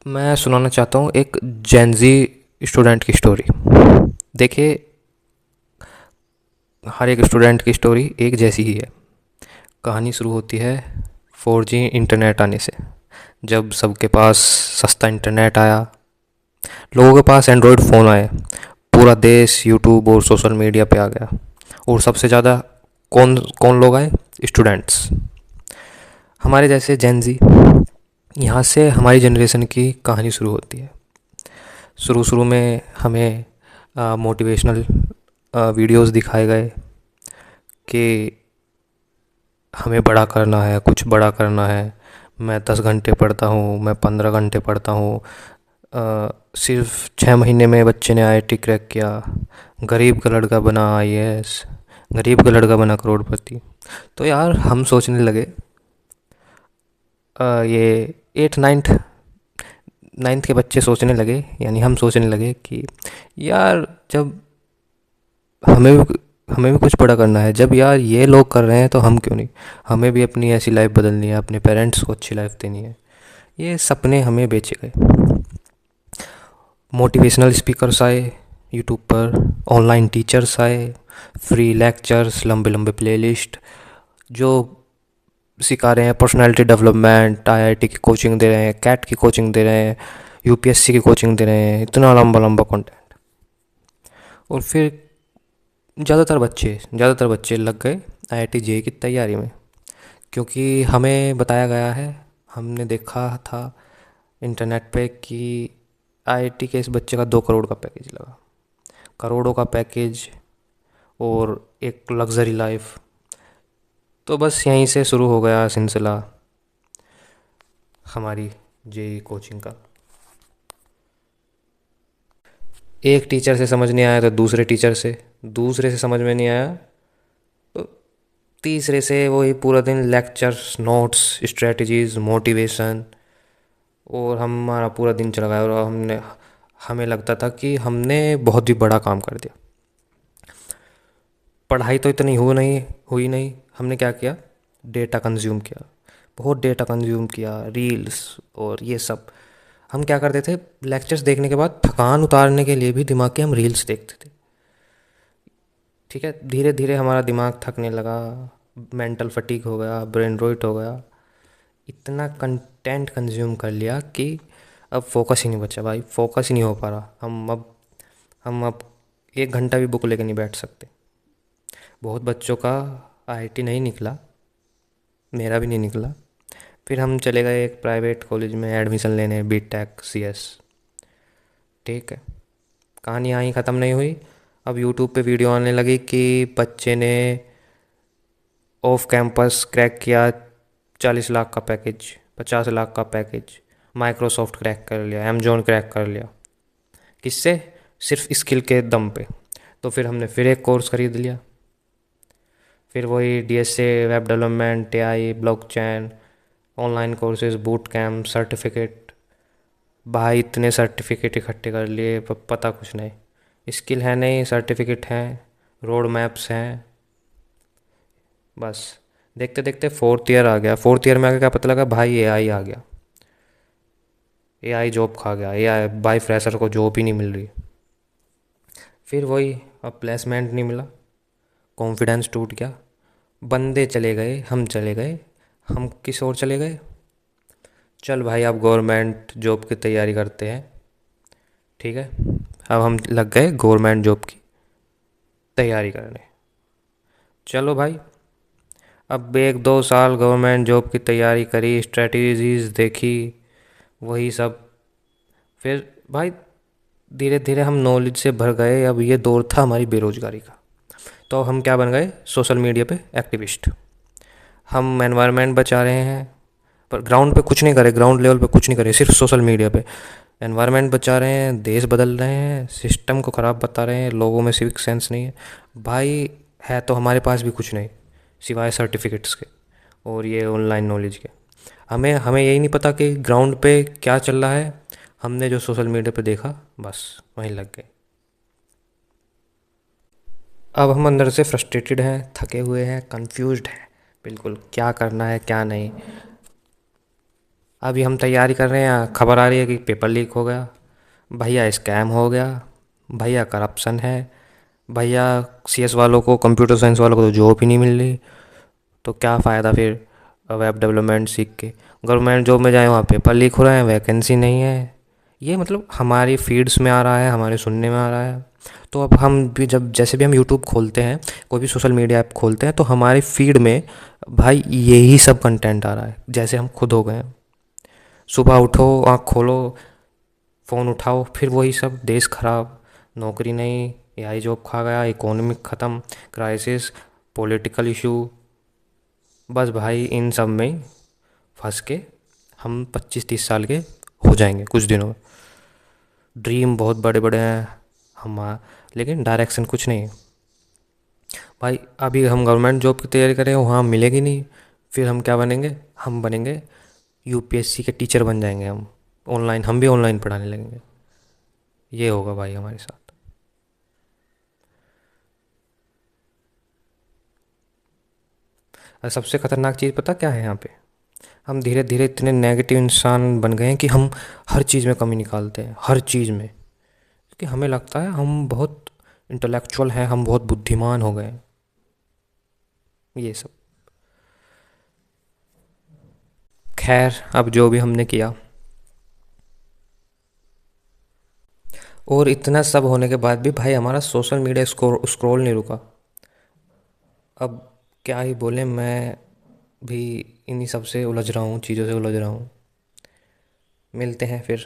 मैं सुनाना चाहता हूँ एक जेनजी स्टूडेंट की स्टोरी। देखिए, हर एक स्टूडेंट की स्टोरी एक जैसी ही है। कहानी शुरू होती है 4G इंटरनेट आने से। जब सबके पास सस्ता इंटरनेट आया, लोगों के पास एंड्रॉयड फ़ोन आए, पूरा देश यूट्यूब और सोशल मीडिया पे आ गया। और सबसे ज़्यादा कौन कौन लोग आए? स्टूडेंट्स, हमारे जैसे जेनजी। यहाँ से हमारी जनरेशन की कहानी शुरू होती है। शुरू शुरू में हमें मोटिवेशनल वीडियोस दिखाए गए कि हमें बड़ा करना है, कुछ बड़ा करना है। मैं 10 घंटे पढ़ता हूँ, मैं 15 घंटे पढ़ता हूँ। सिर्फ 6 महीने में बच्चे ने IIT क्रैक किया। गरीब का लड़का बना IAS, गरीब का लड़का बना करोड़पति। तो यार हम सोचने लगे, ये एट नाइन्थ नाइन्थ के बच्चे सोचने लगे, यानी हम सोचने लगे कि यार जब हमें भी हमें भी कुछ बड़ा करना है, जब यार ये लोग कर रहे हैं तो हम क्यों नहीं। हमें भी अपनी ऐसी लाइफ बदलनी है, अपने पेरेंट्स को अच्छी लाइफ देनी है। ये सपने हमें बेचे गए। मोटिवेशनल स्पीकर्स आए यूट्यूब पर, ऑनलाइन टीचर्स आए, फ्री लेक्चर्स, लंबे लंबे प्लेलिस्ट जो सिखा रहे हैं पर्सनालिटी डेवलपमेंट, IIT की कोचिंग दे रहे हैं, कैट की कोचिंग दे रहे हैं, UPSC की कोचिंग दे रहे हैं। इतना लंबा लंबा कंटेंट। और फिर ज़्यादातर बच्चे लग गए IIT JEE की तैयारी में, क्योंकि हमें बताया गया है, हमने देखा था इंटरनेट पे कि IIT के इस बच्चे का 2 करोड़ का पैकेज लगा। करोड़ों का पैकेज और एक लग्जरी लाइफ। तो बस यहीं से शुरू हो गया सिलसिला हमारी JEE कोचिंग का। एक टीचर से समझ नहीं आया तो दूसरे से समझ में नहीं आया तो तीसरे से। वही पूरा दिन लेक्चर्स, नोट्स, स्ट्रेटजीज, मोटिवेशन, और हमारा पूरा दिन चला गया। और हमें लगता था कि हमने बहुत ही बड़ा काम कर दिया। पढ़ाई तो इतनी हुई नहीं। हमने क्या किया? डेटा कंज्यूम किया, बहुत डेटा कंज्यूम किया, रील्स और ये सब। हम क्या करते थे, लेक्चर्स देखने के बाद थकान उतारने के लिए भी दिमाग के हम रील्स देखते थे। ठीक है, धीरे धीरे हमारा दिमाग थकने लगा, मेंटल फटीग हो गया, ब्रेन रोइट हो गया। इतना कंटेंट कंज्यूम कर लिया कि अब फोकस ही नहीं बचा भाई, फोकस ही नहीं हो पा रहा। हम अब 1 घंटा भी बुक लेके नहीं बैठ सकते। बहुत बच्चों का IIT नहीं निकला, मेरा भी नहीं निकला। फिर हम चले गए एक प्राइवेट कॉलेज में एडमिशन लेने, BTech CS। ठीक है, कहानी यहाँ ही ख़त्म नहीं हुई। अब यूट्यूब पे वीडियो आने लगी कि बच्चे ने ऑफ कैंपस क्रैक किया 40 लाख का पैकेज, 50 लाख का पैकेज। माइक्रोसॉफ्ट क्रैक कर लिया, Amazon क्रैक कर लिया। किससे? सिर्फ स्किल के दम पे। तो फिर हमने फिर एक कोर्स खरीद लिया। फिर वही DSA, web development, AI, blockchain, online courses, boot camp, certificate. भाई इतने सर्टिफिकेट इकट्ठे कर लिए, पता कुछ नहीं। स्किल है नहीं, सर्टिफिकेट हैं, रोड मैप्स हैं। बस देखते देखते फोर्थ ईयर आ गया। फोर्थ ईयर में आके क्या पता लगा भाई, AI आ गया। AI जॉब खा गया। AI भाई, फ्रेशर को जॉब ही नहीं मिल रही। फिर वही, अब प्लेसमेंट नहीं मिला, कॉन्फिडेंस टूट गया। बंदे चले गए, हम चले गए। हम किस ओर चले गए? चल भाई अब गवर्नमेंट जॉब की तैयारी करते हैं। ठीक है, अब हम लग गए गवर्नमेंट जॉब की तैयारी करने। चलो भाई, अब 1-2 साल गवर्नमेंट जॉब की तैयारी करी, स्ट्रेटजीज देखी, वही सब। फिर भाई धीरे धीरे हम नॉलेज से भर गए। अब ये दौर था हमारी बेरोजगारी का। तो हम क्या बन गए? सोशल मीडिया पे एक्टिविस्ट। हम एनवायरनमेंट बचा रहे हैं, पर ग्राउंड पे कुछ नहीं करे, ग्राउंड लेवल पे कुछ नहीं करे, सिर्फ सोशल मीडिया पे एनवायरनमेंट बचा रहे हैं, देश बदल रहे हैं, सिस्टम को ख़राब बता रहे हैं, लोगों में सिविक सेंस नहीं है। भाई है तो हमारे पास भी कुछ नहीं सिवाय सर्टिफिकेट्स के और ये ऑनलाइन नॉलेज के। हमें हमें यही नहीं पता कि ग्राउंड पे क्या चल रहा है। हमने जो सोशल मीडिया पे देखा, बस वहीं लग गए। अब हम अंदर से फ्रस्ट्रेटेड हैं, थके हुए हैं, कंफ्यूज्ड हैं, बिल्कुल क्या करना है क्या नहीं। अभी हम तैयारी कर रहे हैं, खबर आ रही है कि पेपर लीक हो गया, भैया स्कैम हो गया, भैया करप्शन है, भैया सीएस वालों को, कंप्यूटर साइंस वालों को तो जॉब ही नहीं मिल रही। तो क्या फ़ायदा फिर वेब डेवलपमेंट सीख के? गवर्नमेंट जॉब में जाए वहाँ पेपर लीक हो रहे हैं, वैकेंसी नहीं है। ये मतलब हमारी फीड्स में आ रहा है, हमारे सुनने में आ रहा है। तो अब हम भी जब जैसे भी हम यूट्यूब खोलते हैं, कोई भी सोशल मीडिया ऐप खोलते हैं, तो हमारी फीड में भाई यही सब कंटेंट आ रहा है, जैसे हम खुद हो गए हैं। सुबह उठो, आँख खोलो, फ़ोन उठाओ, फिर वही सब, देश खराब, नौकरी नहीं, एआई जॉब खा गया, इकोनॉमिक ख़त्म, क्राइसिस, पॉलिटिकल इशू। बस भाई इन सब में फंस के हम 25-30 साल के हो जाएंगे कुछ दिनों में। ड्रीम बहुत बड़े बड़े हैं हम, लेकिन डायरेक्शन कुछ नहीं है। भाई अभी हम गवर्नमेंट जॉब की तैयारी करें, वहाँ मिलेगी नहीं, फिर हम क्या बनेंगे? हम बनेंगे यूपीएससी के टीचर बन जाएंगे हम। ऑनलाइन, हम भी ऑनलाइन पढ़ाने लगेंगे। ये होगा भाई हमारे साथ। और सबसे ख़तरनाक चीज़ पता क्या है यहाँ पे? हम धीरे धीरे इतने नेगेटिव इंसान बन गए हैं कि हम हर चीज़ में कमी निकालते हैं, हर चीज़ में। क्योंकि हमें लगता है हम बहुत इंटेलेक्चुअल हैं, हम बहुत बुद्धिमान हो गए हैं। ये सब, खैर अब जो भी हमने किया, और इतना सब होने के बाद भी भाई हमारा सोशल मीडिया स्क्रॉल नहीं रुका। अब क्या ही बोले, मैं भी इन्हीं सब से उलझ रहा हूँ, चीज़ों से उलझ रहा हूँ। मिलते हैं फिर।